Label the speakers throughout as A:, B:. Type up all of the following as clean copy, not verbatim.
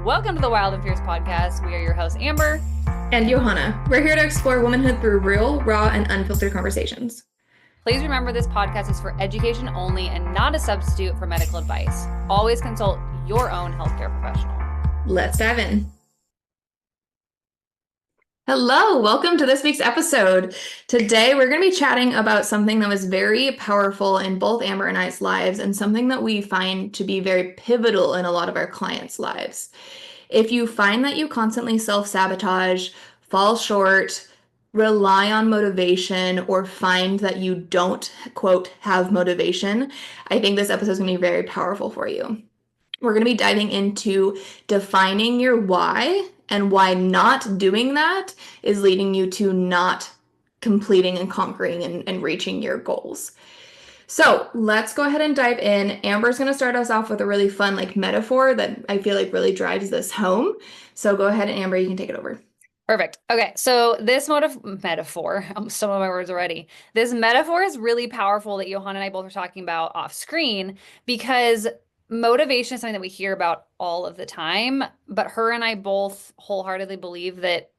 A: Welcome to the Wild and Fierce podcast. We are your hosts, Amber
B: and Johanna. We're here to explore womanhood through real, raw, and unfiltered conversations.
A: Please remember this podcast is for education only and not a substitute for medical advice. Always consult your own healthcare professional.
B: Let's dive in. Hello, welcome to this week's episode. Today, we're going to be chatting about something that was very powerful in both Amber and I's lives and something that we find to be very pivotal in a lot of our clients' lives. If you find that you constantly self-sabotage, fall short, rely on motivation, or find that you don't, quote, have motivation, I think this episode is going to be very powerful for you. We're going to be diving into defining your why and why not doing that is leading you to not completing and conquering and reaching your goals. So let's go ahead and dive in. Amber's going to start us off with a really fun metaphor that I feel like really drives this home. So go ahead, Amber, you can take it over.
A: Perfect. Okay, so this metaphor, some of my words already. This metaphor is really powerful that Johanna and I both were talking about off screen because motivation is something that we hear about all of the time, but her and I both wholeheartedly believe that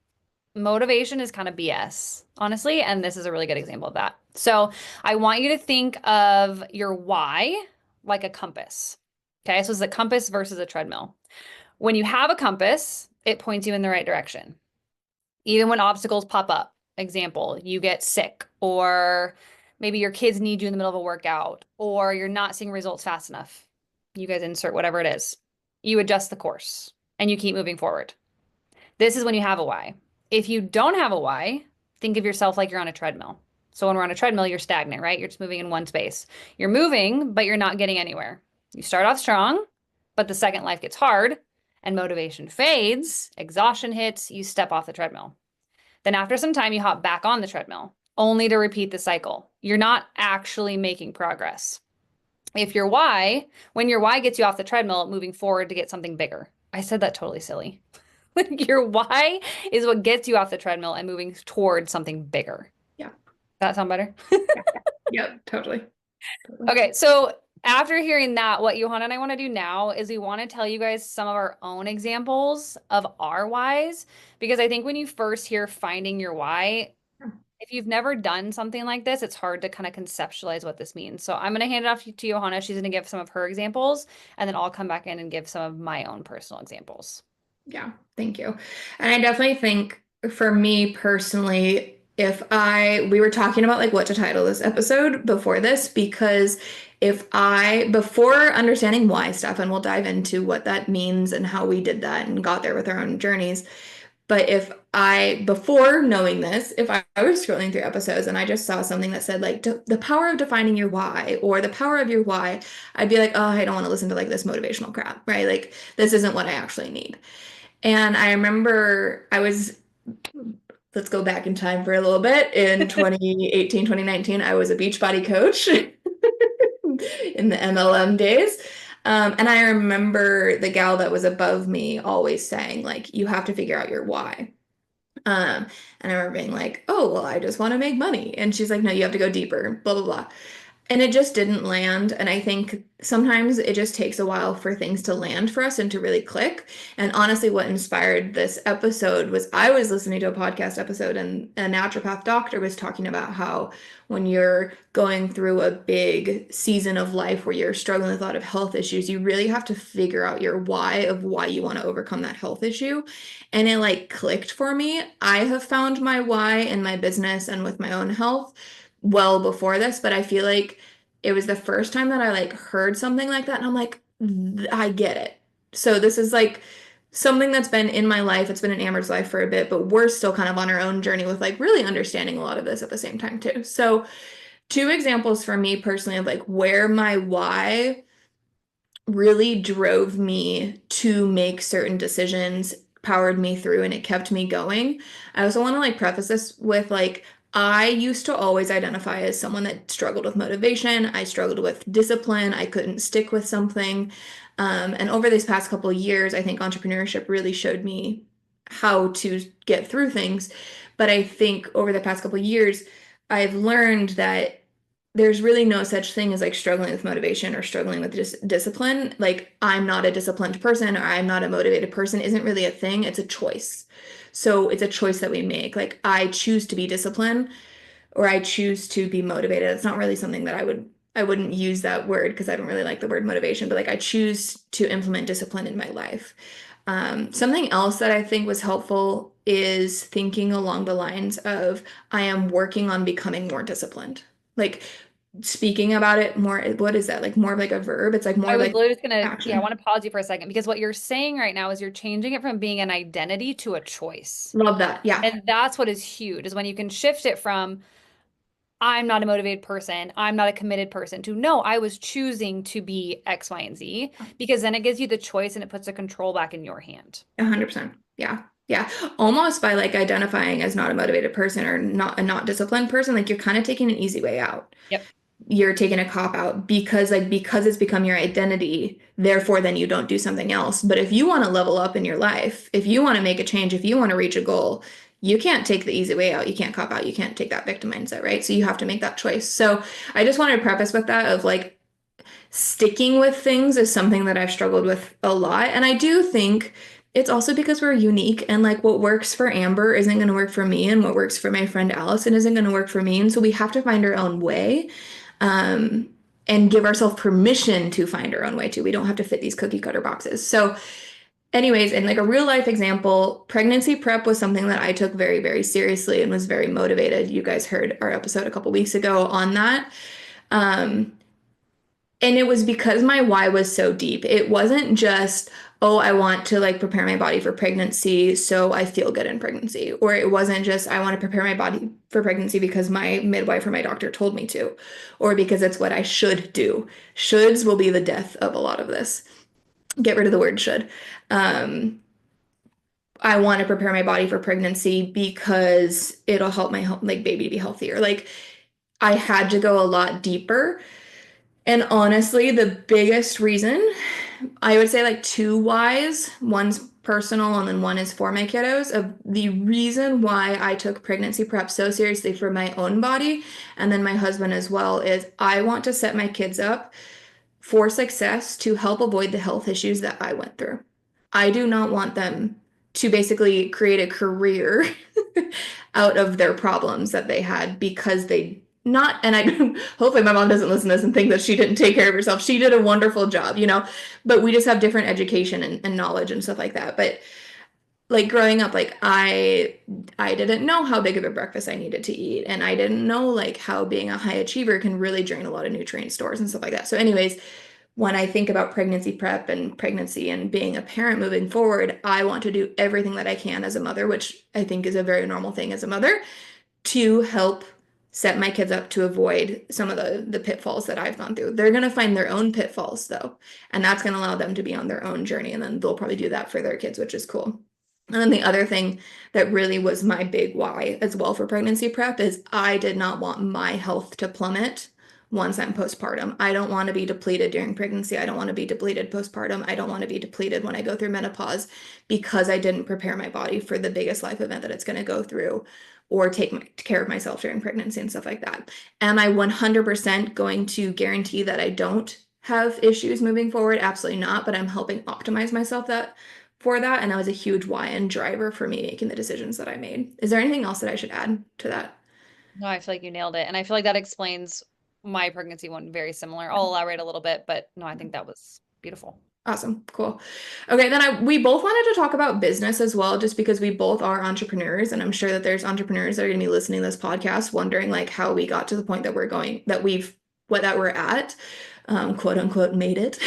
A: motivation is kind of BS, honestly, and this is a really good example of that. So I want you to think of your why like a compass. Okay, so it's a compass versus a treadmill. When you have a compass, it points you in the right direction. Even when obstacles pop up, example, you get sick, or maybe your kids need you in the middle of a workout, or you're not seeing results fast enough. You guys insert whatever it is. You adjust the course and you keep moving forward. This is when you have a why. If you don't have a why, think of yourself like you're on a treadmill. So when we're on a treadmill, you're stagnant, right? You're just moving in one space. You're moving, but you're not getting anywhere. You start off strong, but the second life gets hard and motivation fades, exhaustion hits, you step off the treadmill. Then after some time, you hop back on the treadmill, only to repeat the cycle. You're not actually making progress. If your why, when your why gets you off the treadmill, moving forward to get something bigger. I said that totally silly. Your why is what gets you off the treadmill and moving towards something bigger.
B: Yeah.
A: Does that sound better?
B: Yep, totally.
A: Okay, so after hearing that, what Johanna and I want to do now is we want to tell you guys some of our own examples of our whys, because I think when you first hear finding your why, if you've never done something like this, it's hard to kind of conceptualize what this means. So I'm going to hand it off to Johanna. She's going to give some of her examples, and then I'll come back in and give some of my own personal examples.
B: Yeah, thank you. And I definitely think for me personally, we were talking about what to title this episode before this, because before understanding why stuff, and we'll dive into what that means and how we did that and got there with our own journeys. But before knowing this, if I was scrolling through episodes and I just saw something that said the power of defining your why or the power of your why, I'd be like, oh, I don't want to listen to this motivational crap, right? This isn't what I actually need. And I remember let's go back in time for a little bit. In 2018, 2019, I was a Beachbody coach in the MLM days. And I remember the gal that was above me always saying, you have to figure out your why. And I remember being like, oh, well, I just want to make money. And she's like, no, you have to go deeper, blah, blah, blah. And it just didn't land. And I think sometimes it just takes a while for things to land for us and to really click. And honestly, what inspired this episode was I was listening to a podcast episode and a naturopath doctor was talking about how when you're going through a big season of life where you're struggling with a lot of health issues, you really have to figure out your why of why you want to overcome that health issue. And it clicked for me. I have found my why in my business and with my own health well before this, but I feel like it was the first time that I heard something like that and I'm like, I get it. So this is something that's been in my life. It's been in Amber's life for a bit, but we're still kind of on our own journey with really understanding a lot of this at the same time too. So two examples for me personally of where my why really drove me to make certain decisions, powered me through, and it kept me going. I also want to preface this with I used to always identify as someone that struggled with motivation. I struggled with discipline. I couldn't stick with something. And over these past couple of years, I think entrepreneurship really showed me how to get through things. But I think over the past couple of years, I've learned that there's really no such thing as like struggling with motivation or struggling with discipline. Like I'm not a disciplined person or I'm not a motivated person isn't really a thing. It's a choice. So it's a choice that we make. Like I choose to be disciplined or I choose to be motivated. It's not really something that I wouldn't use that word because I don't really like the word motivation, but like I choose to implement discipline in my life. Something else that I think was helpful is thinking along the lines of I am working on becoming more disciplined. Like speaking about it more, what is that? Like more of like a verb? It's like more
A: I was
B: like
A: literally just gonna, yeah, I
B: action.
A: want to pause you for a second because what you're saying right now is you're changing it from being an identity to a choice.
B: Love that. Yeah,
A: And that's what is huge, is when you can shift it from I'm not a motivated person, I'm not a committed person, to no, I was choosing to be X, Y, and Z, because then it gives you the choice and it puts the control back in your hand.
B: 100%. Yeah. Yeah. Almost by like identifying as not a motivated person or not a not disciplined person, like you're kind of taking an easy way out.
A: Yep.
B: You're taking a cop out because it's become your identity, therefore then you don't do something else. But if you want to level up in your life, if you want to make a change, if you want to reach a goal, you can't take the easy way out. You can't cop out. You can't take that victim mindset, right? So you have to make that choice. So I just wanted to preface with that of like sticking with things is something that I've struggled with a lot. And I do think it's also because we're unique and like what works for Amber isn't going to work for me and what works for my friend Allison isn't going to work for me. And so we have to find our own way. Um, and give ourselves permission to find our own way too. We don't have to fit these cookie cutter boxes. So, anyways, in like a real life example, pregnancy prep was something that I took very, very seriously and was very motivated. You guys heard our episode a couple weeks ago on that. Um, and it was because my why was so deep. It wasn't just, oh, I want to like prepare my body for pregnancy so I feel good in pregnancy. Or it wasn't just, I want to prepare my body for pregnancy because my midwife or my doctor told me to, or because it's what I should do. Shoulds will be the death of a lot of this. Get rid of the word should. Um, I want to prepare my body for pregnancy because it'll help my like baby to be healthier. Like I had to go a lot deeper. And honestly, the biggest reason, I would say like two whys. One's personal and then one is for my kiddos. Of the reason why I took pregnancy prep so seriously for my own body and then my husband as well is I want to set my kids up for success to help avoid the health issues that I went through. I do not want them to basically create a career out of their problems that they had because they not, and I hopefully my mom doesn't listen to this and think that she didn't take care of herself. She did a wonderful job, but we just have different education and knowledge and stuff like that. But like growing up, like I didn't know how big of a breakfast I needed to eat, and I didn't know like how being a high achiever can really drain a lot of nutrient stores and stuff like that. So, anyways, when I think about pregnancy prep and pregnancy and being a parent moving forward, I want to do everything that I can as a mother, which I think is a very normal thing as a mother, to help set my kids up to avoid some of the pitfalls that I've gone through. They're going to find their own pitfalls though, and that's going to allow them to be on their own journey, and then they'll probably do that for their kids, which is cool. And then the other thing that really was my big why as well for pregnancy prep is I did not want my health to plummet once I'm postpartum. I don't want to be depleted during pregnancy. I don't want to be depleted postpartum. I don't want to be depleted when I go through menopause because I didn't prepare my body for the biggest life event that it's going to go through or take care of myself during pregnancy and stuff like that. Am I 100% going to guarantee that I don't have issues moving forward? Absolutely not, but I'm helping optimize myself for that. And that was a huge why and driver for me making the decisions that I made. Is there anything else that I should add to that?
A: No, I feel like you nailed it. And I feel like that explains my pregnancy one very similar. I'll elaborate a little bit, but no, I think that was beautiful.
B: Awesome. Cool. Okay, then we both wanted to talk about business as well, just because we both are entrepreneurs, and I'm sure that there's entrepreneurs that are going to be listening to this podcast wondering like how we got to the point that we're at, quote unquote, made it.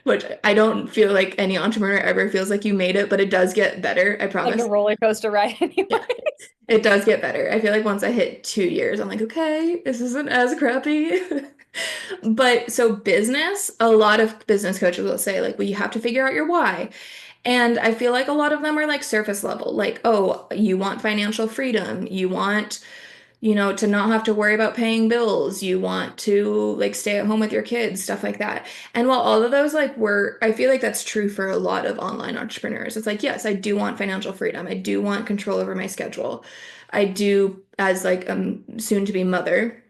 B: Which I don't feel like any entrepreneur ever feels like you made it, but it does get better, I
A: Like a
B: promise.
A: roller coaster ride anyway.
B: Yeah, it does get better. I feel like once I hit 2 years, I'm like, okay, this isn't as crappy. But so business, a lot of business coaches will say, like, well, you have to figure out your why. And I feel like a lot of them are like surface level, like, oh, you want financial freedom. You want, to not have to worry about paying bills. You want to like stay at home with your kids, stuff like that. And while all of those I feel like that's true for a lot of online entrepreneurs. It's like, yes, I do want financial freedom. I do want control over my schedule. I do, as like soon to be mother.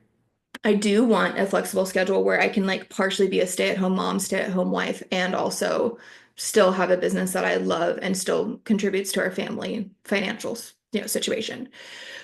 B: I do want a flexible schedule where I can like partially be a stay-at-home mom, stay-at-home wife, and also still have a business that I love and still contributes to our family financials, situation.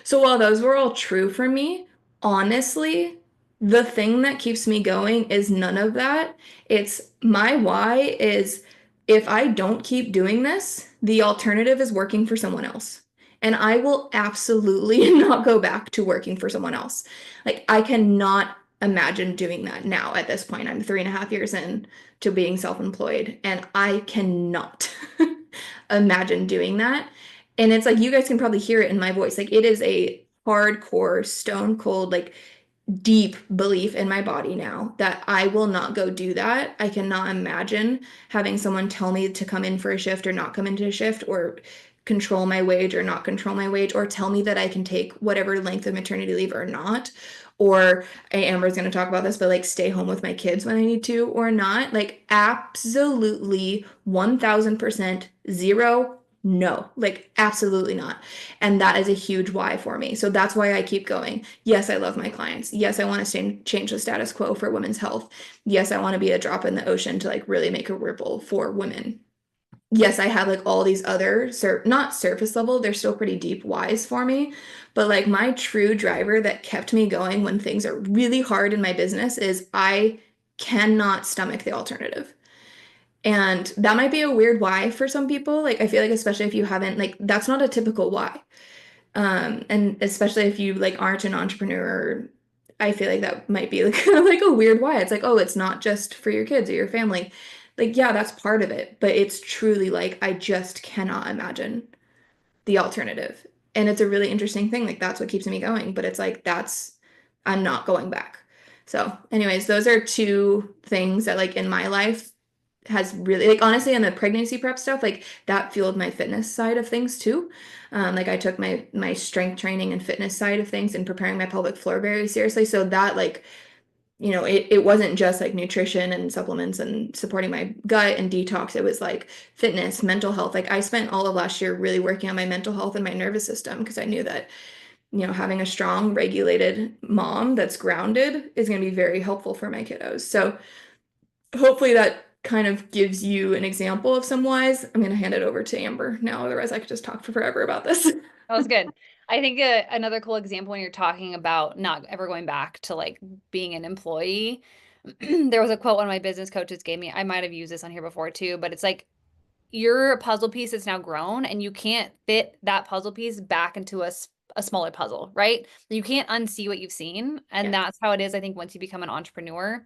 B: So while those were all true for me, honestly, the thing that keeps me going is none of that. It's my why is if I don't keep doing this, the alternative is working for someone else. And I will absolutely not go back to working for someone else. Like, I cannot imagine doing that now at this point. I'm 3.5 years in to being self-employed, and I cannot imagine doing that. And it's like you guys can probably hear it in my voice. Like it is a hardcore, stone cold, like deep belief in my body now that I will not go do that. I cannot imagine having someone tell me to come in for a shift or not come into a shift or control my wage or not control my wage or tell me that I can take whatever length of maternity leave or not. Or Amber's going to talk about this, but like stay home with my kids when I need to or not. Like absolutely 1000% zero. No, like absolutely not. And that is a huge why for me. So that's why I keep going. Yes, I love my clients. Yes, I want to change the status quo for women's health. Yes, I want to be a drop in the ocean to like really make a ripple for women. Yes, I have like all these other not surface level, they're still pretty deep whys for me. But like my true driver that kept me going when things are really hard in my business is I cannot stomach the alternative. And that might be a weird why for some people. Like I feel like especially if you haven't like that's not a typical why. And especially if you like aren't an entrepreneur, I feel like that might be like kind of like a weird why. It's like, oh, it's not just for your kids or your family. Like, yeah, that's part of it, but it's truly like I just cannot imagine the alternative. And it's a really interesting thing. Like that's what keeps me going, but it's like that's I'm not going back. So, anyways, those are two things that like in my life has really like honestly on the pregnancy prep stuff like that fueled my fitness side of things too. Like I took my strength training and fitness side of things and preparing my pelvic floor very seriously. So that like it wasn't just like nutrition and supplements and supporting my gut and detox. It was like fitness, mental health. Like I spent all of last year really working on my mental health and my nervous system because I knew that having a strong, regulated mom that's grounded is going to be very helpful for my kiddos. So hopefully that kind of gives you an example of some whys. I'm going to hand it over to Amber now. Otherwise, I could just talk for forever about this.
A: That was good. I think another cool example when you're talking about not ever going back to like being an employee, there was a quote one of my business coaches gave me. I might have used this on here before too, but it's like you're a puzzle piece that's now grown and you can't fit that puzzle piece back into a smaller puzzle, right? You can't unsee what you've seen. And
B: Yeah,
A: that's how it is, I think, once you become an entrepreneur,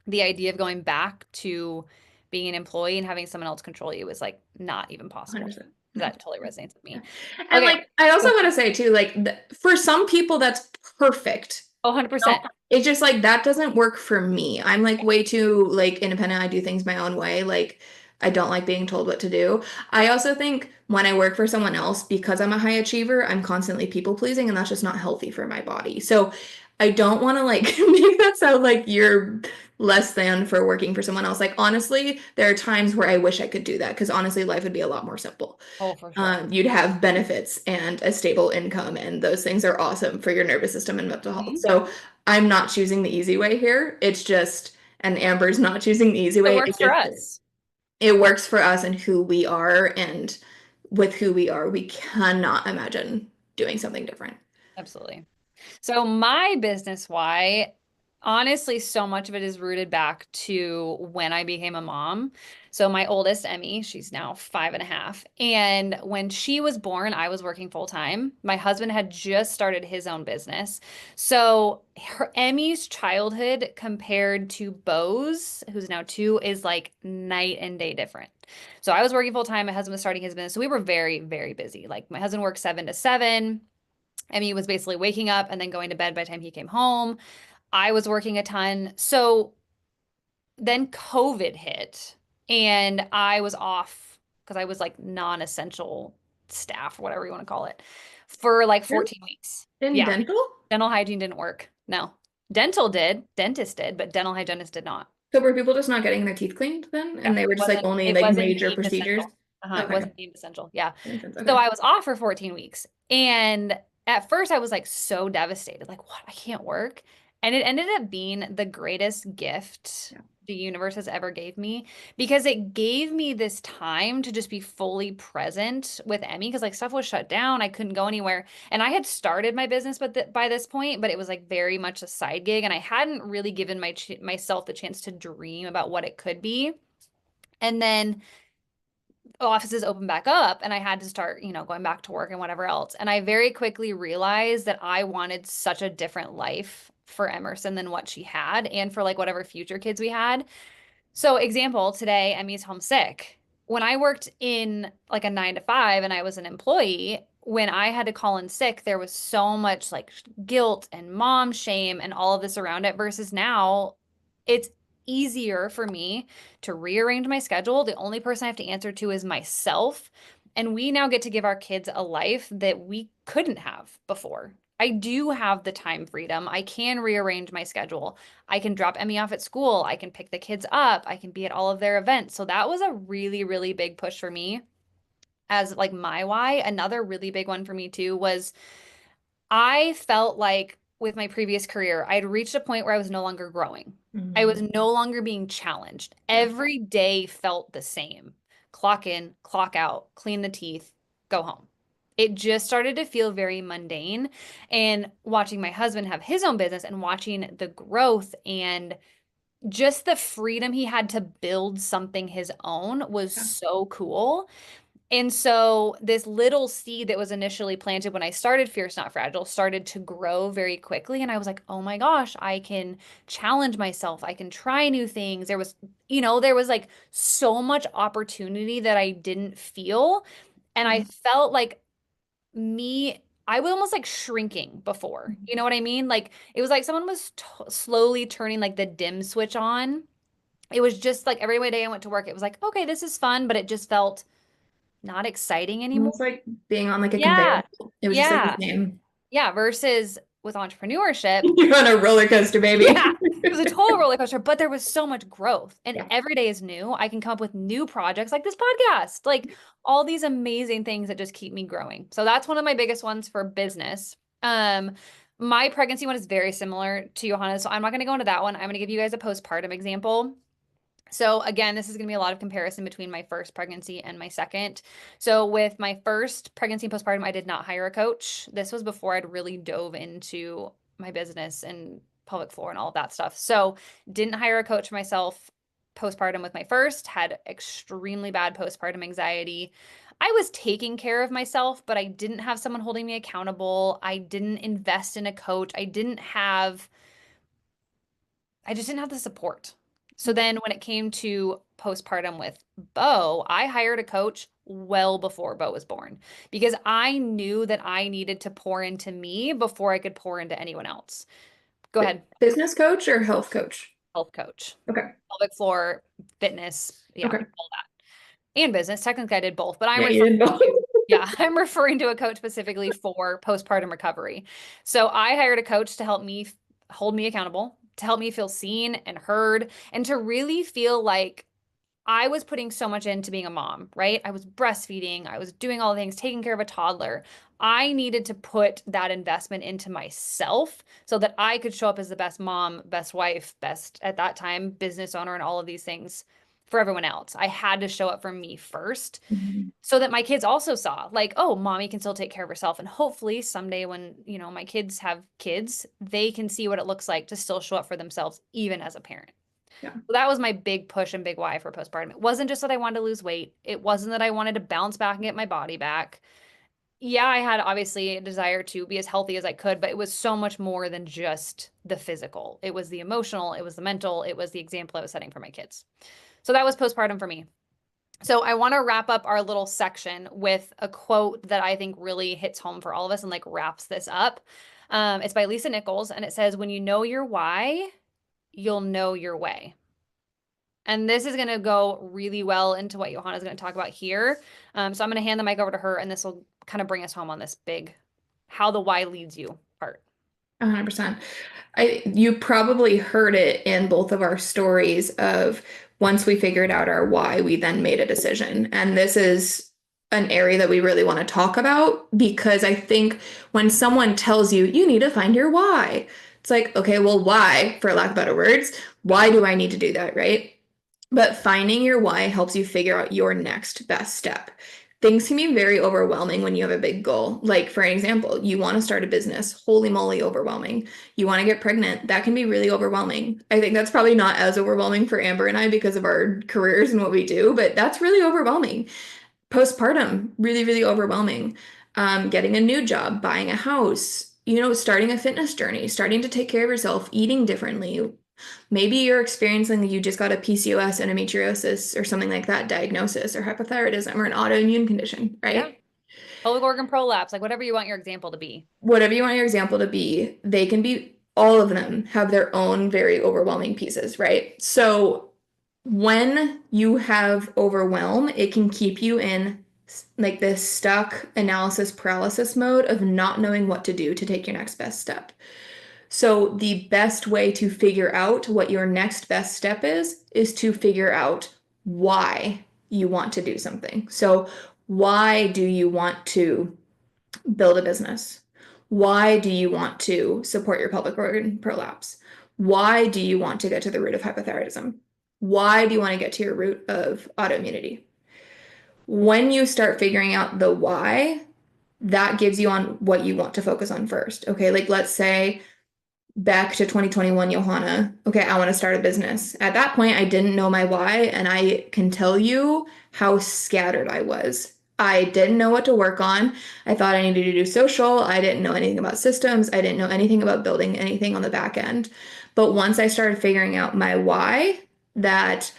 A: the idea of going back to being an employee and having someone else control you is like not even possible.
B: 100%. No.
A: That totally resonates with
B: Yeah.
A: me.
B: And
A: Okay.
B: like, I also want to say too, like, for some people, that's perfect.
A: Oh,
B: know?
A: 100%.
B: It's just like that doesn't work for me. I'm like way too like independent. I do things my own way. Like I don't like being told what to do. I also think when I work for someone else, because I'm a high achiever, I'm constantly people pleasing, and that's just not healthy for my body. So I don't want to like make that sound like you're less than for working for someone else. Like honestly, there are times where I wish I could do that because honestly, life would be a lot more simple.
A: Oh, for sure.
B: You'd have benefits and a stable income, and those things are awesome for your nervous system and mental health.
A: Mhm.
B: So I'm not choosing the easy way here. It's just, and Amber's not choosing the easy
A: It
B: way.
A: works for us.
B: It works for us and who we are, and with who we are, we cannot imagine doing something different.
A: Absolutely. So my business why, honestly, so much of it is rooted back to when I became a mom. So my oldest, Emmy, she's now 5.5. And when she was born, I was working full time. My husband had just started his own business. So Emmy's childhood compared to Bo's, who's now 2, is like night and day different. So I was working full time. My husband was starting his business. So we were very, very busy. Like my husband worked 7 to 7. Emmy was basically waking up and then going to bed by the time he came home. I was working a ton. So then COVID hit and I was off because I was like non-essential staff or whatever you want to call it for like
B: Really?
A: 14 weeks.
B: In
A: Yeah.
B: dental?
A: Dental hygiene didn't work. No. Dental did, dentist did, but dental hygienist did not.
B: So were people just not getting their teeth cleaned then?
A: Yeah.
B: And they were just like only
A: It
B: like
A: wasn't
B: major
A: deemed
B: procedures?
A: essential. It
B: Okay.
A: wasn't deemed essential. Yeah.
B: That makes sense.
A: So
B: Okay.
A: I was off for 14 weeks. And at first I was like so devastated. Like, what? I can't work. And it ended up being the greatest gift
B: Yeah.
A: the universe has ever gave me because it gave me this time to just be fully present with Emmy because like stuff was shut down. I couldn't go anywhere. And I had started my business by this point, but it was like very much a side gig and I hadn't really given myself the chance to dream about what it could be. And then offices opened back up and I had to start, going back to work and whatever else. And I very quickly realized that I wanted such a different life for Emerson than what she had and for like whatever future kids we had. So, example, today Emmy's homesick. When I worked in like a 9 to 5 and I was an employee, when I had to call in sick, there was so much like guilt and mom shame and all of this around it versus now it's easier for me to rearrange my schedule. The only person I have to answer to is myself. And we now get to give our kids a life that we couldn't have before. I do have the time freedom. I can rearrange my schedule. I can drop Emmy off at school. I can pick the kids up. I can be at all of their events. So that was a really, really big push for me as like my why. Another really big one for me too was I felt like with my previous career, I'd reached a point where I was no longer growing. I
B: Mhm.
A: was no longer being challenged.
B: Yeah.
A: Every day felt the same. Clock in, clock out, clean the teeth, go home. It just started to feel very mundane. And watching my husband have his own business and watching the growth and just the freedom he had to build something his own was
B: Yeah.
A: so cool. And so this little seed that was initially planted when I started Fierce Not Fragile started to grow very quickly. And I was like, oh my gosh, I can challenge myself. I can try new things. There was like so much opportunity that I didn't feel. And I felt like I was almost like shrinking before. You know what I mean? Like it was like someone was slowly turning like the dim switch on. It was just like every day I went to work, it was like, okay, this is fun, but it just felt not exciting anymore.
B: Almost like being on like a conveyor
A: Yeah.
B: belt. It was just like the
A: Yeah.
B: same.
A: Yeah. Versus with entrepreneurship,
B: You're on a roller coaster,
A: yeah,
B: baby.
A: it was a total roller coaster, but there was so much growth. And
B: Yeah.
A: every day is new. I can come up with new projects like this podcast, like all these amazing things that just keep me growing. So that's one of my biggest ones for business. Um, my pregnancy one is very similar to Johanna's. So I'm not going to go into that one. I'm going to give you guys a postpartum example. So again, this is going to be a lot of comparison between my first pregnancy and my second. So with my first pregnancy and postpartum, I did not hire a coach. This was before I'd really dove into my business and pelvic floor and all of that stuff. So didn't hire a coach for myself. Postpartum with my first, had extremely bad postpartum anxiety. I was taking care of myself, but I didn't have someone holding me accountable. I didn't invest in a coach. I just didn't have the support. So then when it came to postpartum with Bo, I hired a coach well before Bo was born because I knew that I needed to pour into me before I could pour into anyone else. Go ahead,
B: Business coach or health coach?
A: health coach,
B: Okay.
A: pelvic floor, fitness, yeah,
B: Okay.
A: all that. And business. Technically, I did both, but I'm
B: Yeah, you
A: referring
B: did both.
A: to, yeah, I'm referring to a coach specifically for postpartum recovery. So I hired a coach to help me hold me accountable, to help me feel seen and heard, and to really feel like I was putting so much into being a mom, right? I was breastfeeding, I was doing all the things, taking care of a toddler. I needed to put that investment into myself so that I could show up as the best mom, best wife, best at that time business owner, and all of these things for everyone else. I had to show up for me first
B: Mhm.
A: so that my kids also saw, like, oh, mommy can still take care of herself. And hopefully someday when, my kids have kids, they can see what it looks like to still show up for themselves, even as a parent.
B: Yeah.
A: So that was my big push and big why for postpartum. It wasn't just that I wanted to lose weight. It wasn't that I wanted to bounce back and get my body back. Yeah, I had obviously a desire to be as healthy as I could, but it was so much more than just the physical. It was the emotional, it was the mental, it was the example I was setting for my kids. So that was postpartum for me. So I want to wrap up our little section with a quote that I think really hits home for all of us and like wraps this up. It's by Lisa Nichols, and it says, "When you know your why, you'll know your way." And this is going to go really well into what Johanna is going to talk about here. So I'm going to hand the mic over to her, and this will kind of bring us home on this big how the why leads you part.
B: 100%. You probably heard it in both of our stories of once we figured out our why, we then made a decision. And this is an area that we really want to talk about because I think when someone tells you, you need to find your why, It's like, okay, well, why, for lack of better words, why do I need to do that, right? But finding your why helps you figure out your next best step. Things can be very overwhelming when you have a big goal. Like, for example, you want to start a business, holy moly, overwhelming. You want to get pregnant, that can be really overwhelming. I think that's probably not as overwhelming for Amber and I because of our careers and what we do, but that's really overwhelming. Postpartum, really, really overwhelming. Getting a new job, buying a house, starting a fitness journey, starting to take care of yourself, eating differently. Maybe you're experiencing you just got a PCOS, endometriosis, or something like that diagnosis, or hypothyroidism, or an autoimmune condition,
A: Yeah.
B: right?
A: Pelvic organ prolapse, like whatever you want your example to be.
B: Whatever you want your example to be, they can be, all of them have their own very overwhelming pieces, right? So when you have overwhelm, it can keep you in like this stuck analysis paralysis mode of not knowing what to do to take your next best step. So the best way to figure out what your next best step is to figure out why you want to do something. So why do you want to build a business? Why do you want to support your pelvic organ prolapse? Why do you want to get to the root of hypothyroidism? Why do you want to get to your root of autoimmunity? When you start figuring out the why, that gives you on what you want to focus on first. Okay, like let's say back to 2021, Johanna, okay, I want to start a business. At that point, I didn't know my why, and I can tell you how scattered I was. I didn't know what to work on. I thought I needed to do social. I didn't know anything about systems. I didn't know anything about building anything on the back end. But once I started figuring out my why, that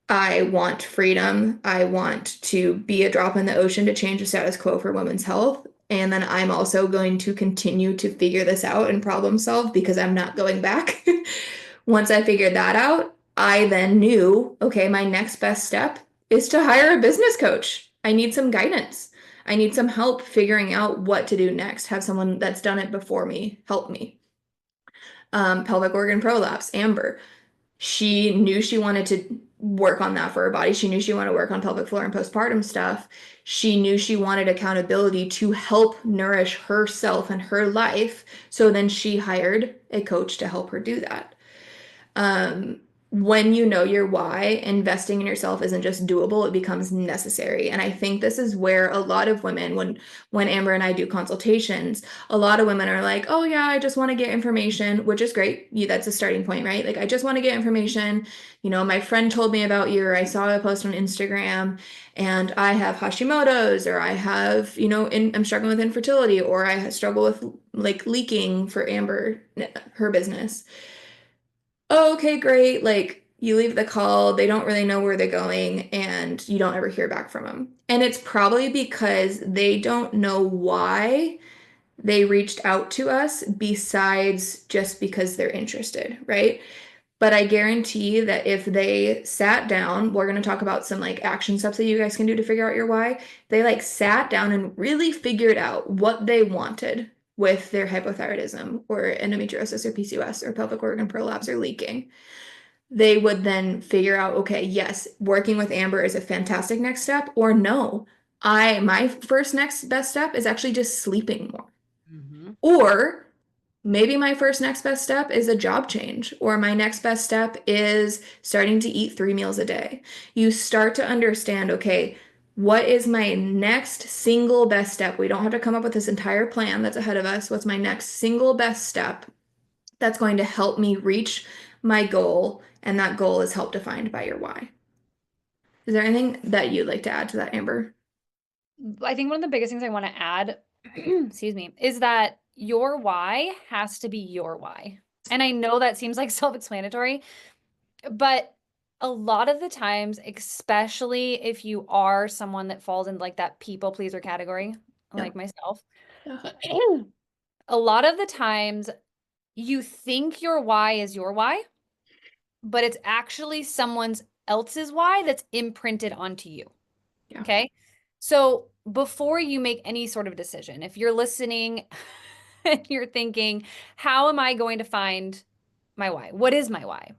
B: I want freedom. I want to be a drop in the ocean to change the status quo for women's health. And then I'm also going to continue to figure this out and problem solve because I'm not going back. Once I figured that out, I then knew, okay, my next best step is to hire a business coach. I need some guidance. I need some help figuring out what to do next. Have someone that's done it before me help me. Pelvic organ prolapse, Amber. She knew she wanted to work on that for her body. She knew she wanted to work on pelvic floor and postpartum stuff. She knew she wanted accountability to help nourish herself and her life. So then she hired a coach to help her do that. Um, when you know your why, investing in yourself isn't just doable, it becomes necessary. And I think this is where a lot of women, when Amber and I do consultations, a lot of women are like, "Oh yeah, I just want to get information," which is great. That's a starting point, right? Like I just want to get information. My friend told me about you, or I saw a post on Instagram, and I have Hashimoto's, or I have, I'm struggling with infertility, or I struggle with like leaking for Amber, her business. Oh, okay, great. Like you leave the call, they don't really know where they're going, and you don't ever hear back from them. And it's probably because they don't know why they reached out to us besides just because they're interested, right? But I guarantee that if they sat down, we're going to talk about some like action steps that you guys can do to figure out your why. They like sat down and really figured out what they wanted with their hypothyroidism or endometriosis or PCOS or pelvic organ prolapse or leaking. They would then figure out, okay, yes, working with Amber is a fantastic next step, or no, my first next best step is actually just sleeping more.
A: Mhm.
B: Or maybe my first next best step is a job change, or my next best step is starting to eat 3 meals a day. You start to understand, okay, what is my next single best step? We don't have to come up with this entire plan that's ahead of us. What's my next single best step that's going to help me reach my goal? And that goal is help defined by your why. Is there anything that you'd like to add to that, Amber?
A: I think one of the biggest things I want to add, excuse me, is that your why has to be your why. And I know that seems like self-explanatory, but a lot of the times, especially if you are someone that falls in like that people pleaser category,
B: Yeah.
A: like myself,
B: Yeah.
A: a lot of the times you think your why is your why, but it's actually someone else's why that's imprinted onto you.
B: Yeah.
A: Okay. So before you make any sort of decision, if you're listening and you're thinking, how am I going to find my why? What is my why?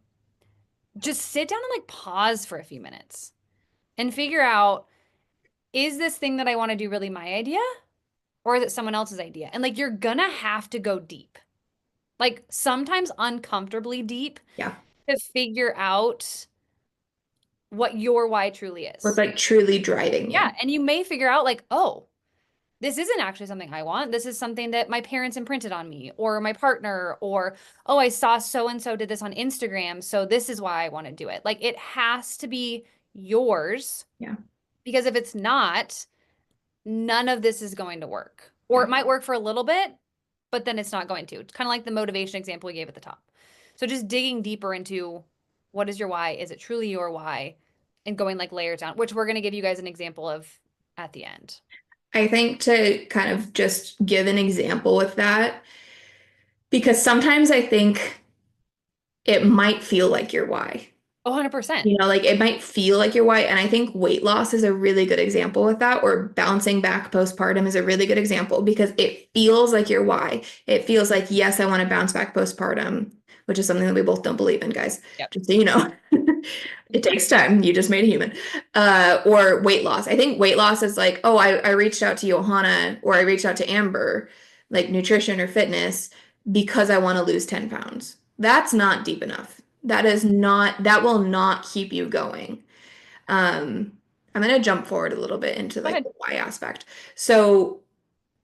A: Just sit down and like pause for a few minutes and figure out, is this thing that I want to do really my idea or is it someone else's idea? And like, you're gonna have to go deep. like sometimes uncomfortably deep
B: Yeah.
A: to figure out what your why truly
B: What's
A: is.
B: like truly driving
A: Yeah.
B: you.
A: And you may figure out, like, oh, this isn't actually something I want. This is something that my parents imprinted on me or my partner, or, oh, I saw so and so did this on Instagram. So this is why I want to do it. Like, it has to be yours
B: Yeah.
A: because if it's not, none of this is going to work. Or
B: Yeah.
A: it might work for a little bit, but then it's not going to. It's kind of like the motivation example we gave at the top. So just digging deeper into what is your why? Is it truly your why? And going like layers down, which we're going to give you guys an example of at the end.
B: I think to kind of just give an example with that, because sometimes I think it might feel like your why.
A: Oh, 100%.
B: You know, like it might feel like your why. And I think weight loss is a really good example with that, or bouncing back postpartum is a really good example because it feels like your why. It feels like, yes, I want to bounce back postpartum, which is something that we both don't believe in, guys.
A: Yep.
B: Just so you know. It takes time. You just made a human. Or weight loss. I think weight loss is like, oh, I reached out to Johanna or I reached out to Amber, like nutrition or fitness, because I want to lose 10 pounds. That's not deep enough. That will not keep you going. Um, I'm going to jump forward a little bit into
A: Go
B: like
A: ahead.
B: the why aspect. So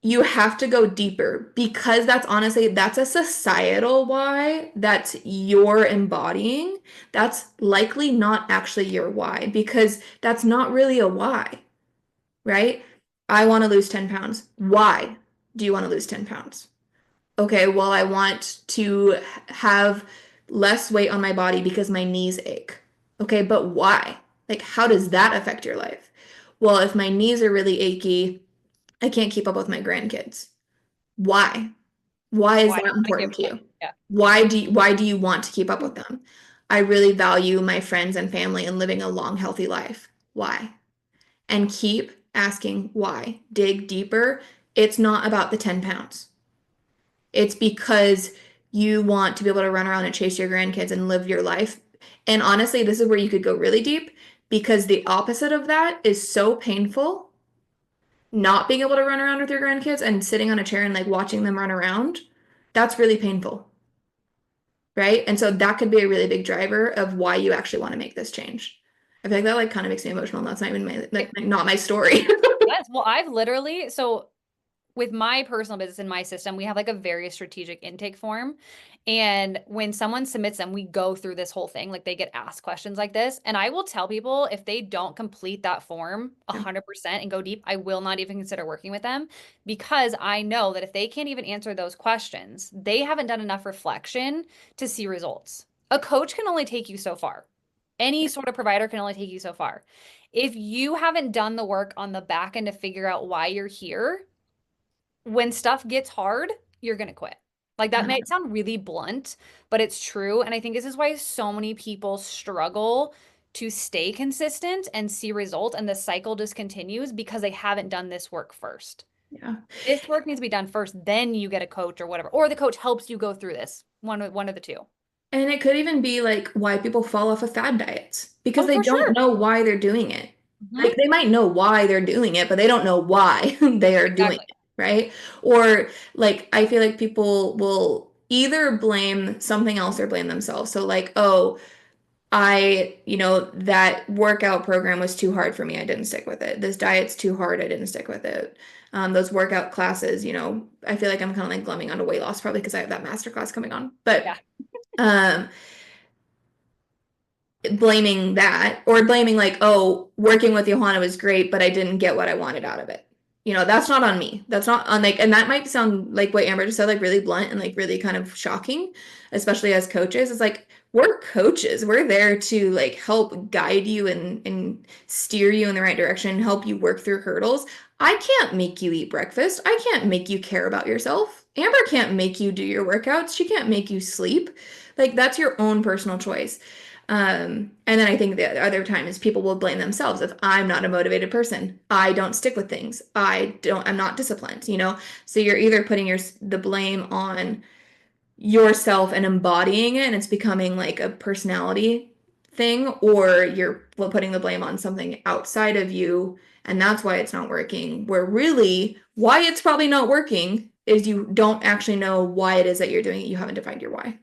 B: you have to go deeper because that's honestly, that's a societal why that's you're embodying. That's likely not actually your why because that's not really a why, right? I want to lose 10 pounds. Why do you want to lose 10 pounds? Okay, well, I want to have less weight on my body because my knees ache. Okay, but why? Like, how does that affect your life? Well, if my knees are really achy, I can't keep up with my grandkids. Why? Why is
A: Why?
B: that
A: I get
B: important
A: what
B: to
A: you're
B: you?
A: saying. Yeah.
B: Why do you want to keep up with them? I really value my friends and family and living a long, healthy life. Why? And keep asking why. Dig deeper. It's not about the 10 pounds. It's because you want to be able to run around and chase your grandkids and live your life. And honestly, this is where you could go really deep because the opposite of that is so painful. Not being able to run around with your grandkids and sitting on a chair and like watching them run around, that's really painful, right? And so that could be a really big driver of why you actually want to make this change. I feel like that like kind of makes me emotional. And that's not even my like not my story.
A: Yes. Well, I've literally, so with my personal business in my system, we have like a very strategic intake form. And when someone submits them, we go through this whole thing. Like they get asked questions like this. And I will tell people if they don't complete that form
B: Yeah.
A: 100% and go deep, I will not even consider working with them because I know that if they can't even answer those questions, they haven't done enough reflection to see results. A coach can only take you so far. Any sort of provider can only take you so far. If you haven't done the work on the back end to figure out why you're here, when stuff gets hard, you're going to quit. Like that might sound really blunt, but it's true. And I think this is why so many people struggle to stay consistent and see results. And the cycle just continues because they haven't done this work first.
B: Yeah.
A: This work needs to be done first, then you get a coach or whatever, or the coach helps you go through this. One of the two.
B: And it could even be like why people fall off of fad diets because
A: Oh,
B: they
A: for
B: don't
A: sure.
B: know why they're doing it. Like
A: Hmm.
B: they might know why they're doing it, but they don't know why they are doing
A: Exactly.
B: it, right? Or like I feel like people will either blame something else or blame themselves. So like, oh, that workout program was too hard for me. I didn't stick with it. This diet's too hard. I didn't stick with it. Those workout classes, I feel like I'm kind of like glumming onto weight loss probably because I have that master class coming on.
A: Yeah.
B: But um, blaming that or blaming like, oh, working with Johanna was great, but I didn't get what I wanted out of it. That's not on me. That's not on like, and that might sound like what Amber just said, like really blunt and like really kind of shocking, especially as coaches. It's like we're coaches. We're there to like help guide you and steer you in the right direction, help you work through hurdles. I can't make you eat breakfast. I can't make you care about yourself. Amber can't make you do your workouts. She can't make you sleep. Like that's your own personal choice. And then I think the other time is people will blame themselves if I'm not a motivated person. I don't stick with things. I'm not disciplined. So you're either putting the blame on yourself and embodying it and it's becoming like a personality thing, or you're putting the blame on something outside of you and that's why it's not working. Where really why it's probably not working is you don't actually know why it is that you're doing it. You haven't defined your why.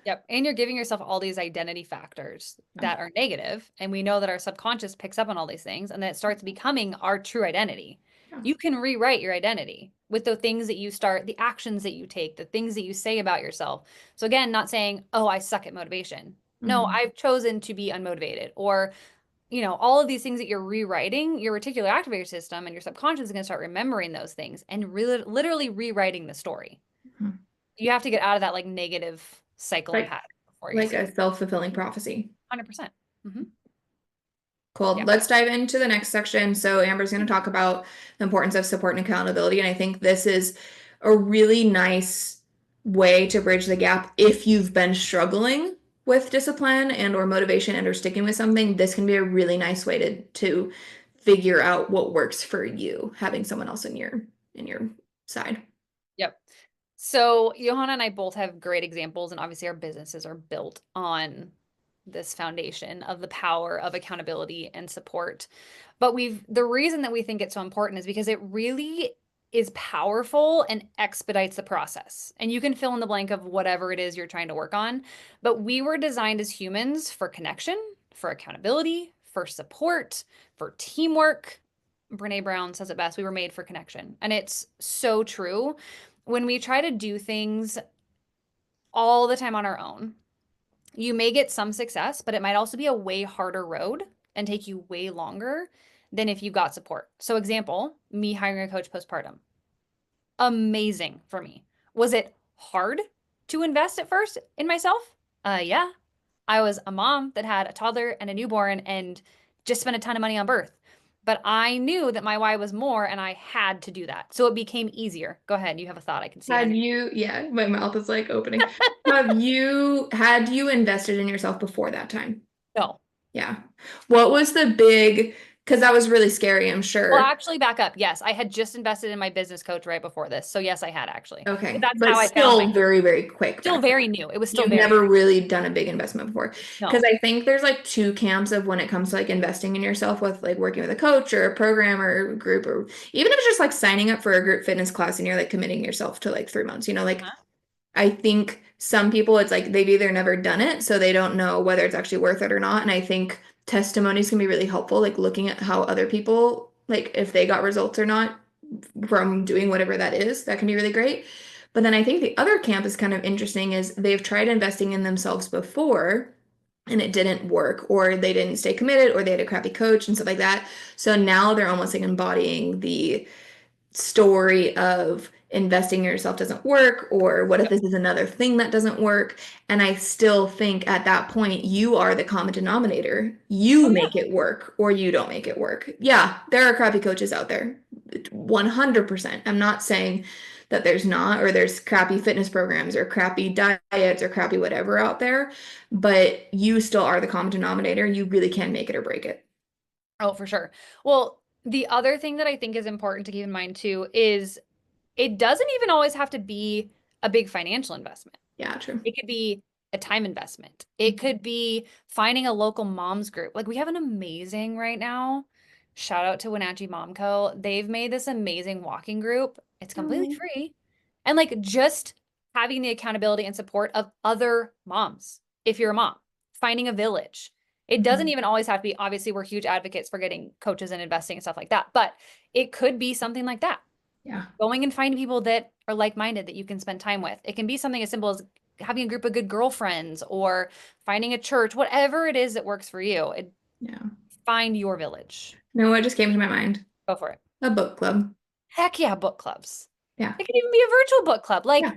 A: Yep. And you're giving yourself all these identity factors that are negative, and we know that our subconscious picks up on all these things, and then it starts becoming our true identity.
B: Yeah.
A: You can rewrite your identity with the things that you start, the actions that you take, the things that you say about yourself. So again, not saying, "Oh, I suck at motivation." No,
B: Mhm.
A: I've chosen to be unmotivated. Or, all of these things that you're rewriting, your reticular activator system and your subconscious is going to start remembering those things and really literally rewriting the story.
B: Mhm.
A: You have to get out of that like negative cycle and
B: Like
A: pattern before you
B: like
A: see.
B: a self-fulfilling prophecy.
A: 100%. Hmm.
B: Cool.
A: Yeah.
B: Let's dive into the next section. So Amber's going to talk about the importance of support and accountability. And I think this is a really nice way to bridge the gap if you've been struggling with discipline and or motivation and or sticking with something. This can be a really nice way to figure out what works for you, having someone else in your side.
A: Yep. So Johanna and I both have great examples, and obviously our businesses are built on this foundation of the power of accountability and support. But the reason that we think it's so important is because it really is powerful and expedites the process. And you can fill in the blank of whatever it is you're trying to work on. But we were designed as humans for connection, for accountability, for support, for teamwork. Brene Brown says it best. We were made for connection. And it's so true. When we try to do things all the time on our own, you may get some success, but it might also be a way harder road and take you way longer than if you got support. So, example, me hiring a coach postpartum, amazing for me. Was it hard to invest at first in myself? Yeah. I was a mom that had a toddler and a newborn and just spent a ton of money on birth. But I knew that my why was more and I had to do that. So it became easier. Go ahead. You have a thought. I can see it on
B: Had
A: your.
B: you, yeah, my mouth is like opening. Had you invested in yourself before that time?
A: No.
B: Yeah. What was the big, because that was really scary, I'm
A: Well,
B: sure.
A: actually, back up. Yes, I had just invested in my business coach right before this. So yes, I had actually. But
B: Okay.
A: that's
B: But
A: how I found my
B: still very, very quick
A: still
B: back then.
A: very new. It was still
B: You've
A: very,
B: never
A: very
B: really done a big investment before. Because
A: no.
B: I think there's like two camps of when it comes to like investing in yourself with like working with a coach or a program or a group, or even if it's just like signing up for a group fitness class and you're like committing yourself to like 3 months, like
A: Uh-huh.
B: I think some people, it's like they've either never done it, so they don't know whether it's actually worth it or not. And I think testimonies can be really helpful, like looking at how other people, like if they got results or not from doing whatever that is, that can be really great. But then I think the other camp is kind of interesting is they've tried investing in themselves before and it didn't work, or they didn't stay committed, or they had a crappy coach and stuff like that. So now they're almost like embodying the story of investing in yourself doesn't work, or what if
A: Yep.
B: this is another thing that doesn't work. And I still think at that point you are the common denominator. You
A: Oh yeah.
B: make it work or you don't make it work. Yeah, there are crappy coaches out there, 100%. I'm not saying that there's not, or there's crappy fitness programs or crappy diets or crappy whatever out there, but you still are the common denominator. You really can make it or break it.
A: Oh, for sure. Well, the other thing that I think is important to keep in mind too is it doesn't even always have to be a big financial investment.
B: Yeah, true.
A: It could be a time investment. It could be finding a local moms group. Like we have an amazing right now. Shout out to Wenatchee Mom Co. They've made this amazing walking group. It's completely
B: Oh,
A: free. And like just having the accountability and support of other moms. If you're a mom, finding a village. It doesn't
B: mhm.
A: even always have to be, obviously, we're huge advocates for getting coaches and investing and stuff like that, but it could be something like that.
B: Yeah.
A: Going and finding people that are like-minded that you can spend time with. It can be something as simple as having a group of good girlfriends or finding a church, whatever it is that works for you.
B: Yeah.
A: Find your village.
B: No, what just came to my mind?
A: Go for it.
B: A book club.
A: Heck yeah, book clubs.
B: Yeah.
A: It could even be a virtual book club,
B: Yeah.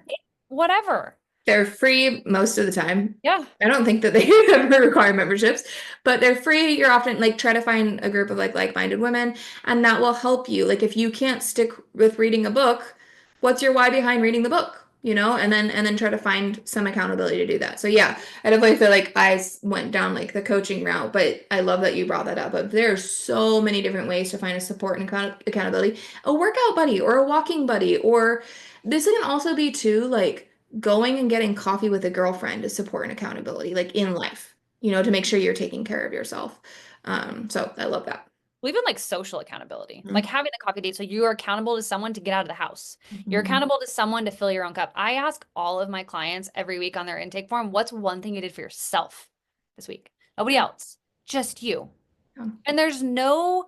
A: whatever.
B: They're free most of the time.
A: Yeah.
B: I don't think that they ever require memberships, but they're free. You're often like try to find a group of like-minded women, and that will help you. Like if you can't stick with reading a book, what's your why behind reading the book? And then try to find some accountability to do that. So yeah, I definitely feel like went down like the coaching route, but I love that you brought that up. But there's so many different ways to find a support and accountability. A workout buddy or a walking buddy, or this can also be too like going and getting coffee with a girlfriend is support and accountability, like in life, to make sure you're taking care of yourself. So I love that.
A: Well, even like social accountability, like
B: Mhm.
A: having a coffee date. So you are accountable to someone to get out of the house. You're
B: Mhm.
A: accountable to someone to fill your own cup. I ask all of my clients every week on their intake form, what's one thing you did for yourself this week? Nobody else, just you.
B: Yeah.
A: And there's no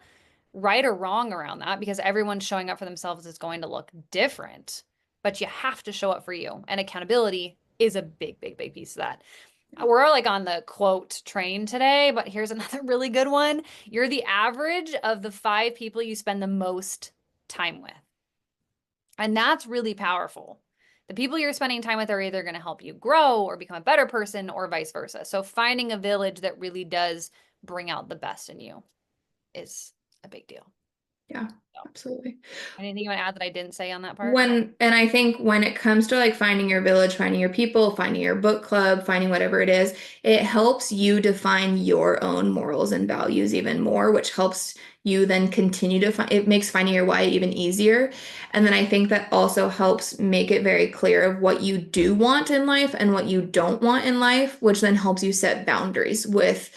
A: right or wrong around that because everyone showing up for themselves is going to look different. But you have to show up for you. And accountability is a big, big, big piece of that. We're like on the quote train today, but here's another really good one. You're the average of the 5 people you spend the most time with. And that's really powerful. The people you're spending time with are either going to help you grow or become a better person or vice versa. So finding a village that really does bring out the best in you is a big deal.
B: Yeah,
A: So,
B: absolutely.
A: anything you want to add that I didn't say on that part?
B: And I think when it comes to like finding your village, finding your people, finding your book club, finding whatever it is, it helps you define your own morals and values even more, which helps you then continue to find, it makes finding your why even easier. And then I think that also helps make it very clear of what you do want in life and what you don't want in life, which then helps you set boundaries with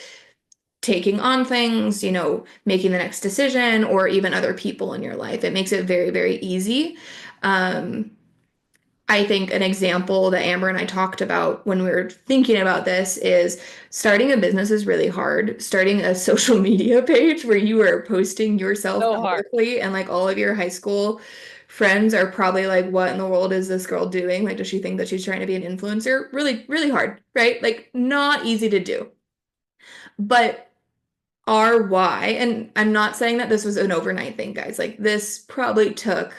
B: taking on things, making the next decision, or even other people in your life. It makes it very, very easy. Um, I think an example that Amber and I talked about when we were thinking about this is starting a business is really hard. Starting a social media page where you are posting yourself
A: So hard.
B: publicly and like all of your high school friends are probably like, what in the world is this girl doing? Like, does she think that she's trying to be an influencer? Really, really hard, right? Like, not easy to do. But our why, and I'm not saying that this was an overnight thing, guys. Like this probably took,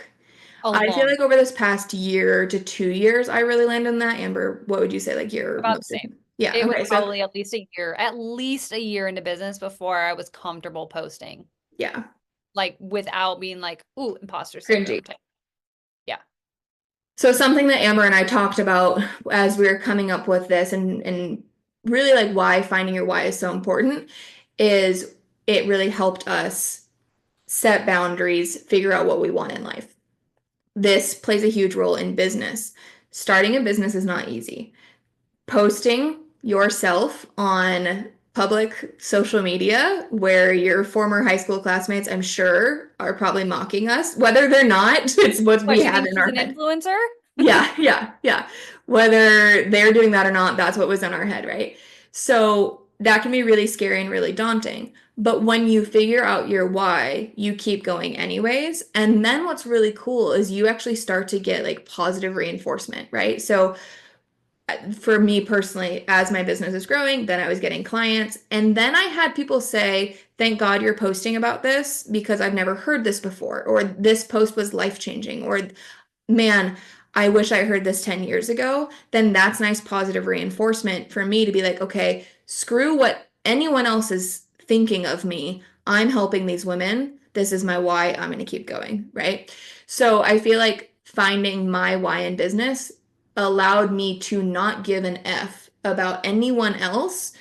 A: A
B: I feel
A: long,
B: like over this past year to 2 years, I really landed on that. Amber, what would you say, like your
A: about the
B: most
A: same.
B: recent? Yeah,
A: It was
B: okay, so
A: probably at least a year into business before I was comfortable posting,
B: yeah,
A: like without being like, ooh, imposter
B: cringy.
A: syndrome type. Yeah.
B: So something that Amber and I talked about as we were coming up with this and really like why finding your why is so important is it really helped us set boundaries, figure out what we want in life. This plays a huge role in business. Starting a business is not easy. Posting yourself on public social media where your former high school classmates, I'm sure, are probably mocking us, whether they're not, it's what
A: What,
B: we
A: she
B: have
A: thinks
B: in
A: she's
B: our
A: an
B: head.
A: influencer?
B: Yeah, yeah, yeah. Whether they're doing that or not, that's what was in our head, right? So that can be really scary and really daunting. But when you figure out your why, you keep going anyways. And then what's really cool is you actually start to get like positive reinforcement, right? So for me personally, as my business is growing, then I was getting clients. And then I had people say, thank God you're posting about this because I've never heard this before, or this post was life changing, or man, I wish I heard this 10 years ago. Then that's nice positive reinforcement for me to be like, okay, screw what anyone else is thinking of me. I'm helping these women. This is my why. I'm going to keep going. Right. So I feel like finding my why in business allowed me to not give an F about anyone else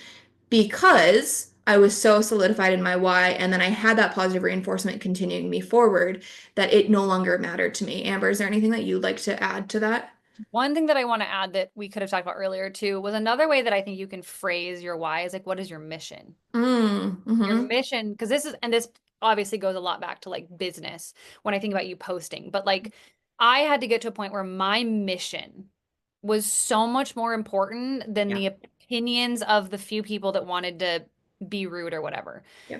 B: because I was so solidified in my why. And then I had that positive reinforcement continuing me forward that it no longer mattered to me. Amber, is there anything that you'd like to add to that?
A: One thing that I want to add that we could have talked about earlier too was another way that I think you can phrase your why is like, what is your mission? Your
B: Mm-hmm.
A: mission, because this obviously goes a lot back to like business when I think about you posting, but like I had to get to a point where my mission was so much more important than
B: Yeah.
A: the opinions of the few people that wanted to be rude or whatever.
B: Yeah.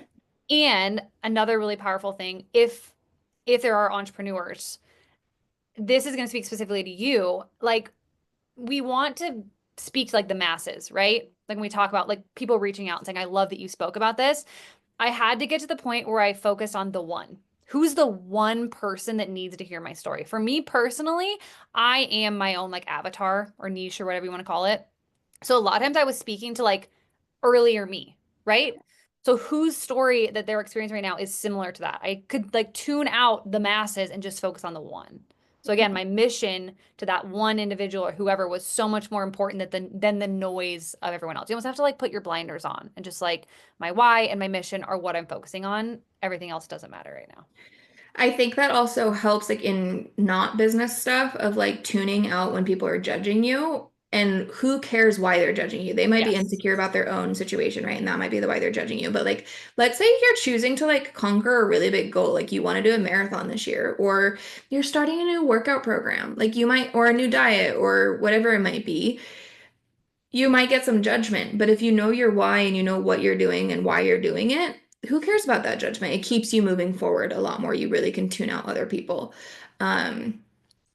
A: And another really powerful thing, if there are entrepreneurs, this is going to speak specifically to you. Like we want to speak to like the masses, right? Like when we talk about like people reaching out and saying, I love that you spoke about this. I had to get to the point where I focused on the one. Who's the one person that needs to hear my story? For me personally, I am my own like avatar or niche or whatever you want to call it. So a lot of times I was speaking to like earlier me, right? So whose story that they're experiencing right now is similar to that. I could like tune out the masses and just focus on the one. So again, my mission to that one individual or whoever was so much more important than the noise of everyone else. You almost have to like put your blinders on and just like my why and my mission are what I'm focusing on. Everything else doesn't matter right now.
B: I think that also helps like in not business stuff of like tuning out when people are judging you And who cares why they're judging you? They might be
A: Yes.
B: insecure about their own situation, right? And that might be the why they're judging you. But like, let's say you're choosing to like conquer a really big goal, like you want to do a marathon this year, or you're starting a new workout program, like you might, or a new diet, or whatever it might be. You might get some judgment, but if you know your why and you know what you're doing and why you're doing it, who cares about that judgment? It keeps you moving forward a lot more. You really can tune out other people. Um,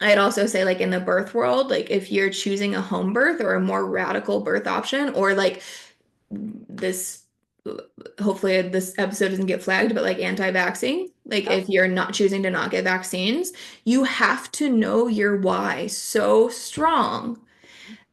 B: I'd also say, like in the birth world, like if you're choosing a home birth or a more radical birth option, or like this, hopefully this episode doesn't get flagged, but like anti-vaccine, like
A: Yep.
B: if you're not choosing to not get vaccines, you have to know your why so strong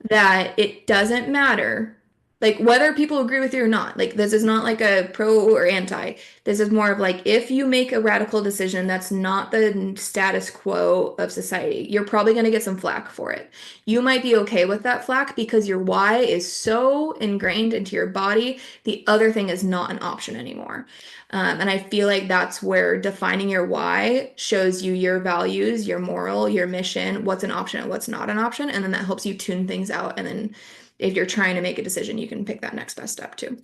B: that it doesn't matter like whether people agree with you or not. Like this is not like a pro or anti. This is more of like if you make a radical decision that's not the status quo of society, you're probably going to get some flack for it. You might be okay with that flack because your why is so ingrained into your body. The other thing is not an option anymore. And I feel like that's where defining your why shows you your values, your moral, your mission, what's an option and what's not an option. And then that helps you tune things out. And then if you're trying to make a decision, you can pick that next best step too.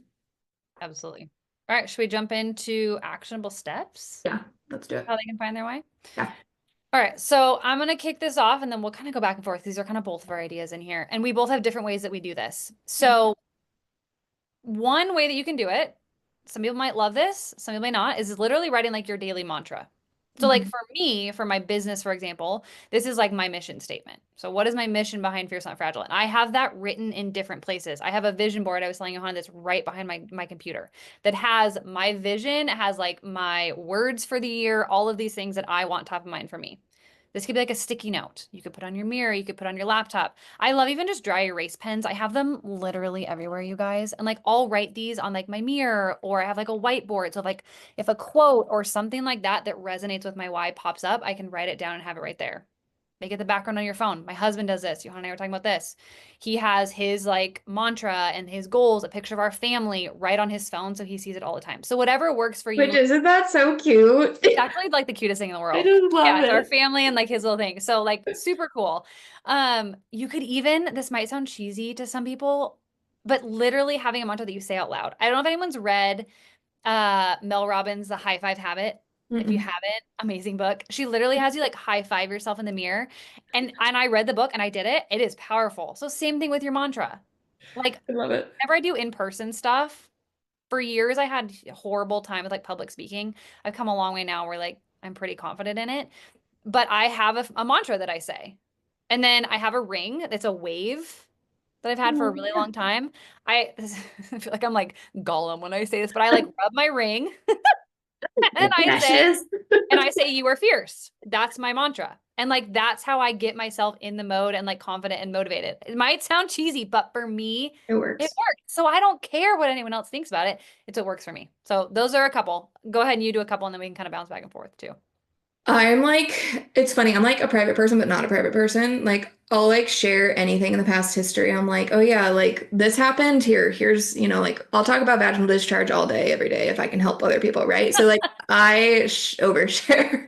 A: Absolutely. All right, should we jump into actionable steps?
B: Yeah, let's do it.
A: How they can find their way?
B: Yeah.
A: All right, so I'm gonna kick this off and then we'll kind of go back and forth. These are kind of both of our ideas in here. And we both have different ways that we do this. So one way that you can do it, some people might love this, some people may not, is literally writing like your daily mantra. So like
B: Mhm.
A: for me, for my business, for example, this is like my mission statement. So what is my mission behind Fierce Not Fragile? And I have that written in different places. I have a vision board I was telling Johanna that's right behind my computer that has my vision, it has like my words for the year, all of these things that I want top of mind for me. This could be like a sticky note. You could put on your mirror, you could put on your laptop. I love even just dry erase pens. I have them literally everywhere, you guys. And like I'll write these on like my mirror or I have like a whiteboard. So like if a quote or something like that that resonates with my why pops up, I can write it down and have it right there. Make it the background on your phone. My husband does this. Johanna and I were talking about this. He has his like mantra and his goals, a picture of our family right on his phone so he sees it all the time. So whatever works for
B: Which
A: you.
B: isn't that so cute?
A: It's actually like the cutest thing in the
B: I
A: world.
B: just
A: Yeah,
B: love
A: it's our
B: it.
A: family and like his little thing. So like super cool. You could even, this might sound cheesy to some people, but literally having a mantra that you say out loud. I don't know if anyone's read Mel Robbins' The High Five Habit. If you
B: Mm-mm.
A: haven't, amazing book. She literally has you like high five yourself in the mirror. And I read the book and I did it. It is powerful. So same thing with your mantra. Like
B: I love it.
A: whenever I do in-person stuff, for years I had a horrible time with like public speaking. I've come a long way now where like I'm pretty confident in it. But I have a mantra that I say. And then I have a ring that's a wave that I've had for a
B: Oh,
A: really
B: yeah.
A: long time. I feel like I'm like Gollum when I say this, but I like rub my ring and
B: Precious.
A: I say you are fierce. That's my mantra. And like that's how I get myself in the mode and like confident and motivated. It might sound cheesy, but for me,
B: It
A: it
B: works.
A: works. So I don't care what anyone else thinks about it. It's what works for me. So those are a couple. Go ahead and you do a couple and then we can kind of bounce back and forth too.
B: I'm like, it's funny. I'm like a private person, but not a private person. Like, I'll like share anything in the past history. I'm like, oh yeah, like this happened here. Here's, like I'll talk about vaginal discharge all day, every day if I can help other people, right? So like I overshare.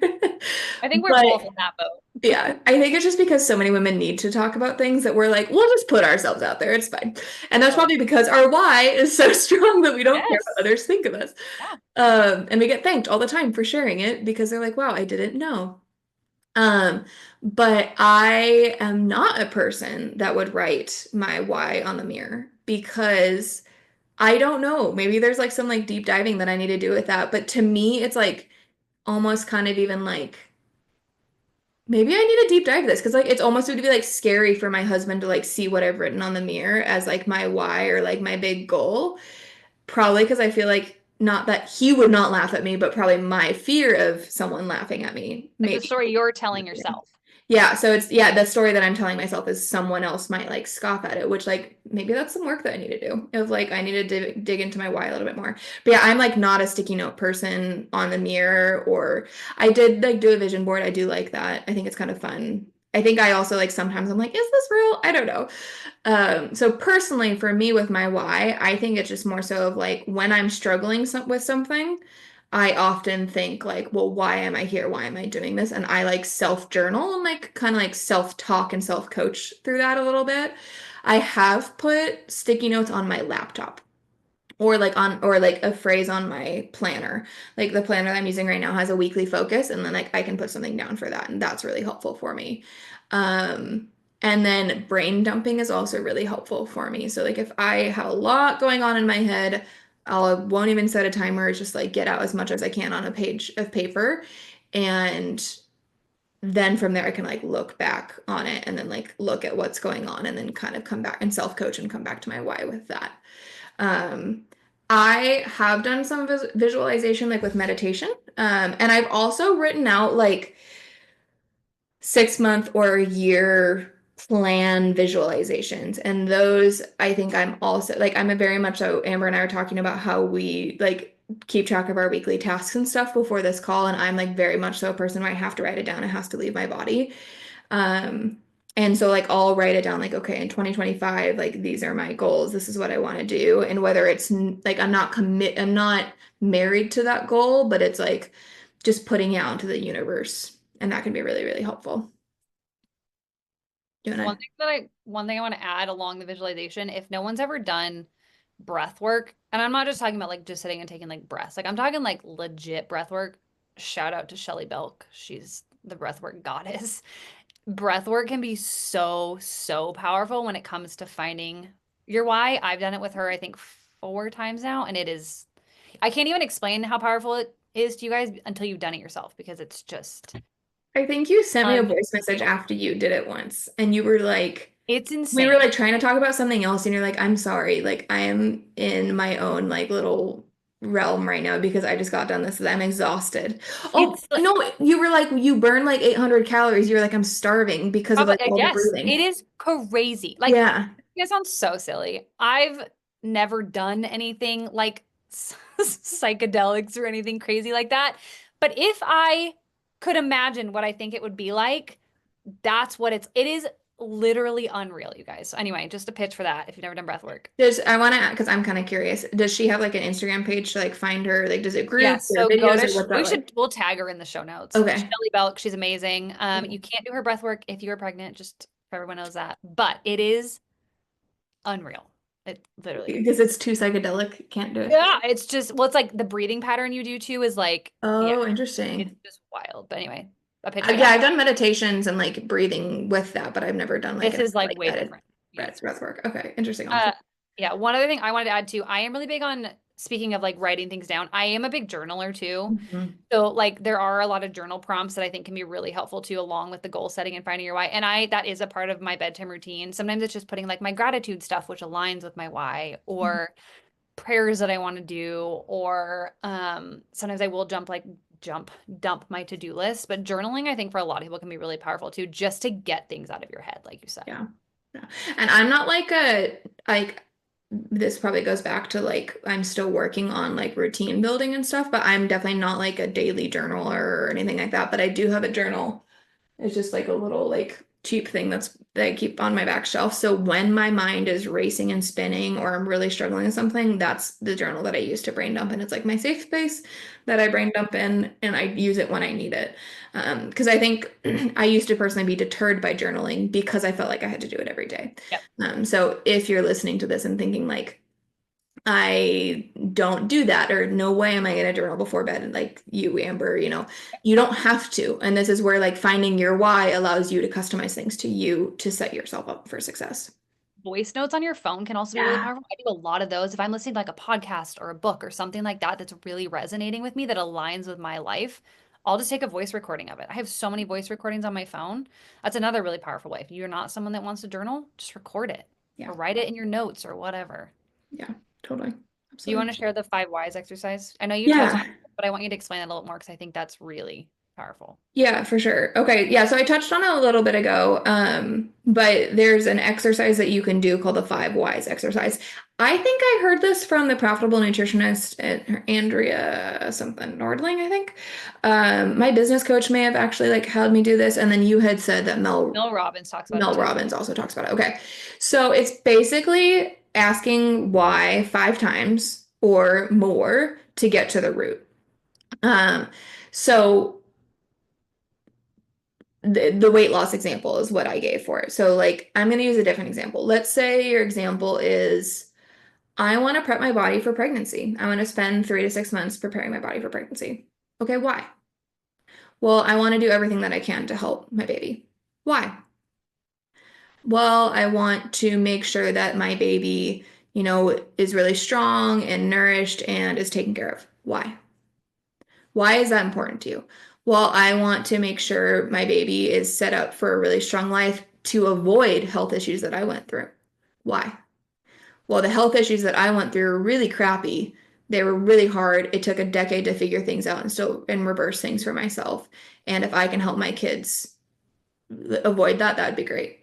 A: I think we're both
B: But
A: in that boat.
B: yeah, I think it's just because so many women need to talk about things that we're like, we'll just put ourselves out there. It's fine. And that's
A: Totally.
B: probably because our why is so strong that we don't care what
A: Yes.
B: others think of us.
A: Yeah.
B: And we get thanked all the time for sharing it because they're like, wow, I didn't know. But I am not a person that would write my why on the mirror because I don't know. Maybe there's like some like deep diving that I need to do with that. But to me, it's like almost kind of even like maybe I need to deep dive this because like it's almost would be like scary for my husband to like see what I've written on the mirror as like my why or like my big goal. Probably because I feel like not that he would not laugh at me, but probably my fear of someone laughing at me.
A: Like the
B: Maybe.
A: story you're telling yourself.
B: Yeah, so it's yeah, the story that I'm telling myself is someone else might like scoff at it, which like maybe that's some work that I need to do. Of like I need to dig into my why a little bit more. But yeah, I'm like not a sticky note person on the mirror or I did like do a vision board. I do like that. I think it's kind of fun. I think I also like sometimes I'm like, is this real? I don't know. So personally for me with my why, I think it's just more so of like when I'm struggling with something, I often think like, well, why am I here? Why am I doing this? And I like self-journal and like kind of like self-talk and self-coach through that a little bit. I have put sticky notes on my laptop or like on or like a phrase on my planner. Like the planner that I'm using right now has a weekly focus and then like I can put something down for that and that's really helpful for me. Um and then brain dumping is also really helpful for me. So like if I have a lot going on in my head, I won't even set a timer, it's just like get out as much as I can on a page of paper and then from there I can like look back on it and then like look at what's going on and then kind of come back and self-coach and come back to my why with that. Um, I have done some visualization like with meditation. And I've also written out like 6 month or a year plan visualizations. And those I think I'm also like I'm a very much so Amber and I are talking about how we like keep track of our weekly tasks and stuff before this call. And I'm like very much so a person where I have to write it down. It has to leave my body. Um, and so like I'll write it down like, okay, in 2025, like these are my goals. This is what I want to do. And whether it's like I'm not married to that goal, but it's like just putting it out into the universe. And that can be really, really helpful. You wanna?
A: One thing I want to add along the visualization, if no one's ever done breath work, and I'm not just talking about like just sitting and taking like breaths, like I'm talking like legit breath work. Shout out to Shelly Belk. She's the breath work goddess. Breath work can be so, so powerful when it comes to finding your why. I've done it with her, I think 4 times now, and it is, I can't even explain how powerful it is to you guys until you've done it yourself because it's just
B: I think you sent me a voice message
A: unreal.
B: after you did it once, and you were like,
A: It's
B: we were
A: insane.
B: like trying to talk about something else, and you're like, I'm sorry, like I am in my own like little realm right now because I just got done this. I'm exhausted. Oh,
A: It's like,
B: no, you were like, you burn like 800 calories. You were like, I'm starving because of
A: probably,
B: like all the
A: yes,
B: breathing.
A: it is crazy. Like,
B: Yeah.
A: it sounds so silly. I've never done anything like psychedelics or anything crazy like that. But if I could imagine what I think it would be like, that's what it is literally unreal, you guys. Anyway, just a pitch for that if you've never done breath work.
B: I want to, because I'm kind of curious. Does she have like an Instagram page to like find her? Like, does it group
A: Yes,
B: or
A: so go
B: videos
A: to
B: or what's that like?
A: we'll tag her in the show notes.
B: Okay.
A: Shelly Belk, she's amazing.
B: Okay.
A: You can't do her breath work if you're pregnant, just so everyone knows that. But it is unreal. It literally is.
B: Because it's too psychedelic, can't do it.
A: Yeah, it's just well, it's like the breathing pattern you do too is like, yeah,
B: Oh,
A: it's
B: interesting.
A: just wild. But anyway, a pitch for
B: Yeah,
A: that.
B: I've done meditations and like breathing with that, but I've never done like
A: This
B: an
A: is like
B: like
A: way
B: guided
A: different. Yeah.
B: breath work. Okay, interesting.
A: Uh, yeah, one other thing I wanted to add too, I am really big on speaking of like writing things down. I am a big journaler too.
B: Mhm.
A: So like there are a lot of journal prompts that I think can be really helpful too, along with the goal setting and finding your why. And that is a part of my bedtime routine. Sometimes it's just putting like my gratitude stuff, which aligns with my why, or prayers that I want to do, or sometimes I will dump my to-do list. But journaling, I think for a lot of people can be really powerful too, just to get things out of your head, like you said.
B: Yeah. Yeah. And I'm not like a like this probably goes back to like I'm still working on like routine building and stuff, but I'm definitely not like a daily journaler or anything like that. But I do have a journal. It's just like a little like cheap thing that I keep on my back shelf. So when my mind is racing and spinning or I'm really struggling with something, that's the journal that I use to brain dump. And it's like my safe space that I brain dump in and I use it when I need it. Because I think I used to personally be deterred by journaling because I felt like I had to do it every day.
A: Yep.
B: So if you're listening to this and thinking like, I don't do that, or no way am I going to journal before bed. And like you, Amber, you don't have to. And this is where like finding your why allows you to customize things to you to set yourself up for success.
A: Voice notes on your phone can also be really
B: Yeah.
A: powerful. I do a lot of those. If I'm listening to like a podcast or a book or something like that that's really resonating with me, that aligns with my life, I'll just take a voice recording of it. I have so many voice recordings on my phone. That's another really powerful way. If you're not someone that wants to journal, just record it
B: Yeah.
A: or write it in your notes or whatever.
B: Yeah. Totally.
A: Do you want
B: Absolutely.
A: to share the 5 whys exercise? I know you touched on
B: Yeah.
A: it, but I want you to explain that a little more because I think that's really powerful.
B: Yeah, for sure. Okay, yeah, so I touched on it a little bit ago, but there's an exercise that you can do called the 5 whys exercise. I think I heard this from the profitable nutritionist Andrea something Nordling, I think. My business coach may have actually like had me do this, and then you had said that
A: Mel Robbins talks about it
B: Mel
A: too.
B: Robbins also talks about it. Okay, so it's basically asking why 5 times or more to get to the root. Um, so the weight loss example is what I gave for it. So like I'm going to use a different example. Let's say your example is I want to prep my body for pregnancy. I want to spend 3 to 6 months preparing my body for pregnancy. Okay, why? Well, I want to do everything that I can to help my baby. Why? Well, I want to make sure that my baby, is really strong and nourished and is taken care of. Why? Why is that important to you? Well, I want to make sure my baby is set up for a really strong life to avoid health issues that I went through. Why? Well, the health issues that I went through were really crappy. They were really hard. It took a decade to figure things out and reverse things for myself. And if I can help my kids avoid that, that'd be great.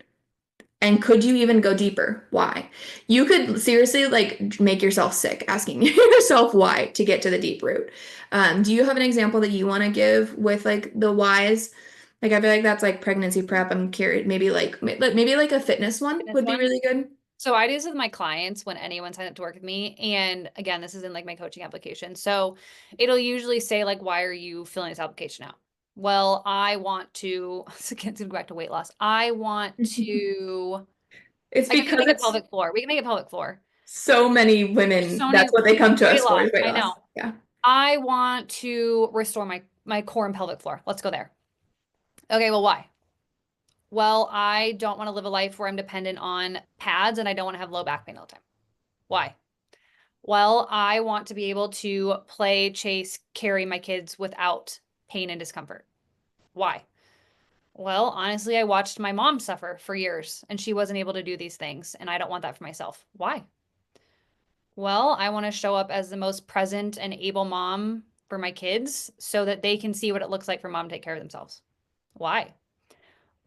B: And could you even go deeper? Why? You could seriously like make yourself sick asking yourself why to get to the deep root. Do you have an example that you want to give with like the whys? Like I feel like that's like pregnancy prep. I'm curious. Maybe like a fitness one
A: Fitness
B: would be
A: one.
B: really good.
A: So I do this with my clients when anyone signs up to work with me. And again, this is in like my coaching application. So it'll usually say like, why are you filling this application out? Well, I want to, again, to go back to weight loss. I want to,
B: It's
A: I guess we can
B: because
A: make it
B: it's
A: pelvic floor. We can make it pelvic floor.
B: so many women,
A: So many
B: that's what they come to
A: weight
B: us for
A: loss.
B: is weight
A: I
B: loss.
A: know.
B: Yeah.
A: I want to restore my core and pelvic floor. Let's go there. Okay, well, why? Well, I don't want to live a life where I'm dependent on pads and I don't want to have low back pain all the time. Why? Well, I want to be able to play, chase, carry my kids without pain and discomfort. Why? Well, honestly, I watched my mom suffer for years and she wasn't able to do these things, and I don't want that for myself. Why? Well, I want to show up as the most present and able mom for my kids so that they can see what it looks like for mom to take care of themselves. Why?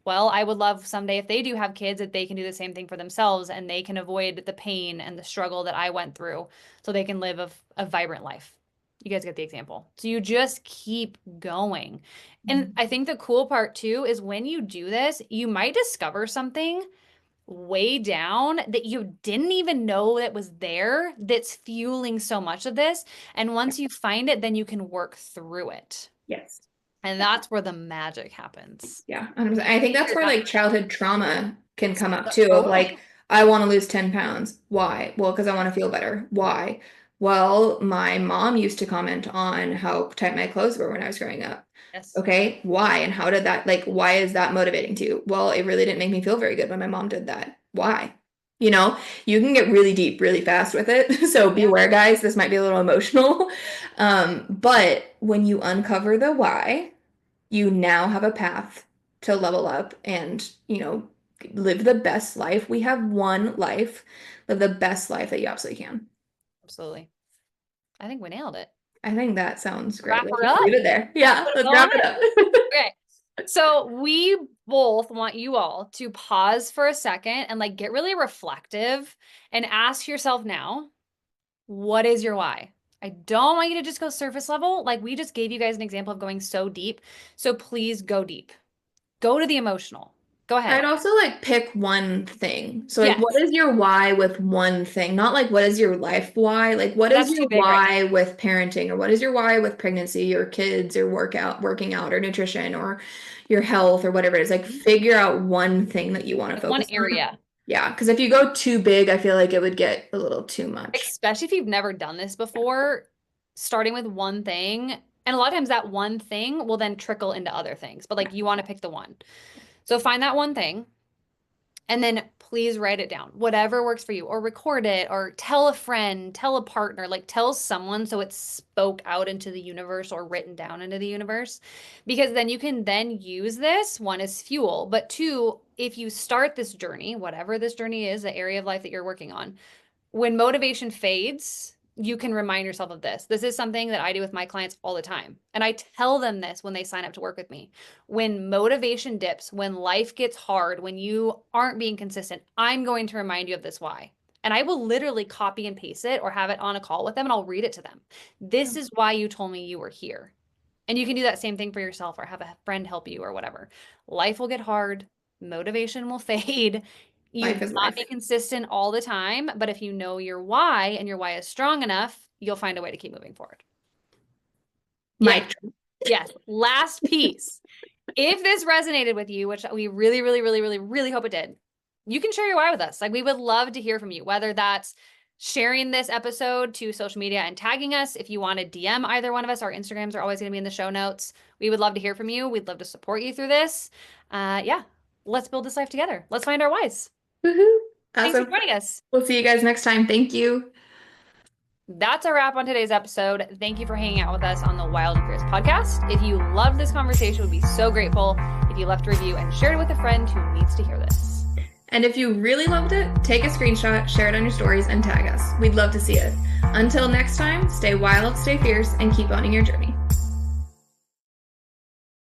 A: Well, I would love someday if they do have kids that they can do the same thing for themselves and they can avoid the pain and the struggle that I went through so they can live a vibrant life. You guys get the example. So you just keep going. And I think the cool part too is when you do this, you might discover something way down that you didn't even know that was there that's fueling so much of this. And once you find it, then you can work through it.
B: Yes.
A: And that's where the magic happens.
B: Yeah, 100%. I think that's
A: Figure it
B: where
A: out.
B: like childhood trauma can come up too, of like,
A: Totally.
B: I want to lose 10 pounds. Why? Well, because I want to feel better. Why? Well, my mom used to comment on how tight my clothes were when I was growing up.
A: Yes.
B: Okay, why? And how did that, like, why is that motivating to you? Well, it really didn't make me feel very good when my mom did that. Why? You know, you can get really deep really fast with it. So
A: Yeah,
B: beware, guys, this might be a little emotional. But when you uncover the why, you now have a path to level up and, live the best life. We have one life. Live the best life that you absolutely can.
A: absolutely. I think we nailed it.
B: I think that sounds great.
A: Wrap
B: Let's
A: her
B: just
A: up.
B: leave it there. Yeah,
A: Put a
B: let's
A: bow on
B: wrap it
A: it.
B: up.
A: Okay. So we both want you all to pause for a second and like get really reflective and ask yourself now, what is your why? I don't want you to just go surface level. Like we just gave you guys an example of going so deep. So please go deep. Go to the emotional. Go
B: I'd
A: ahead.
B: also like pick one thing. So like what
A: Yes.
B: is your why with one thing? Not like what is your life why? Like what is
A: That's
B: your
A: too big right now.
B: why with parenting or what is your why with pregnancy or kids or working out or nutrition or your health or whatever it is. Like figure out one thing that you want to
A: Like one
B: focus on.
A: area.
B: Yeah, because if you go too big, I feel like it would get a little too much.
A: Especially if you've never done this before, starting with one thing. And a lot of times that one thing will then trickle into other things, but
B: Yeah.
A: like you want to pick the one. So find that one thing and then please write it down, whatever works for you, or record it, or tell a friend, tell a partner, like tell someone so it's spoke out into the universe or written down into the universe. Because then you can then use this one as fuel, but two, if you start this journey, whatever this journey is, the area of life that you're working on, when motivation fades, you can remind yourself of this. This is something that I do with my clients all the time. And I tell them this when they sign up to work with me. When motivation dips, when life gets hard, when you aren't being consistent, I'm going to remind you of this why. And I will literally copy and paste it or have it on a call with them and I'll read it to them.
B: Yeah.
A: This is why you told me you were here. And you can do that same thing for yourself or have a friend help you or whatever. Life will get hard, motivation will fade. You
B: Life
A: will
B: is
A: not be
B: life.
A: consistent all the time, but if you know your why and your why is strong enough, you'll find a way to keep moving forward. Yeah.
B: Mic drop.
A: Yes. Last piece. If this resonated with you, which we really, really, really, really, really hope it did, you can share your why with us. Like, we would love to hear from you, whether that's sharing this episode to social media and tagging us. If you want to DM either one of us, our Instagrams are always going to be in the show notes. We would love to hear from you. We'd love to support you through this. Yeah, let's build this life together. Let's find our whys.
B: Woohoo.
A: Thanks for
B: Awesome.
A: joining us.
B: We'll see you guys next time. Thank you.
A: That's a wrap on today's episode. Thank you for hanging out with us on the Wild and Fierce podcast. If you loved this conversation, we'd be so grateful if you left a review and shared it with a friend who needs to hear this.
B: And if you really loved it, take a screenshot, share it on your stories, and tag us. We'd love to see it. Until next time, stay wild, stay fierce, and keep owning your journey.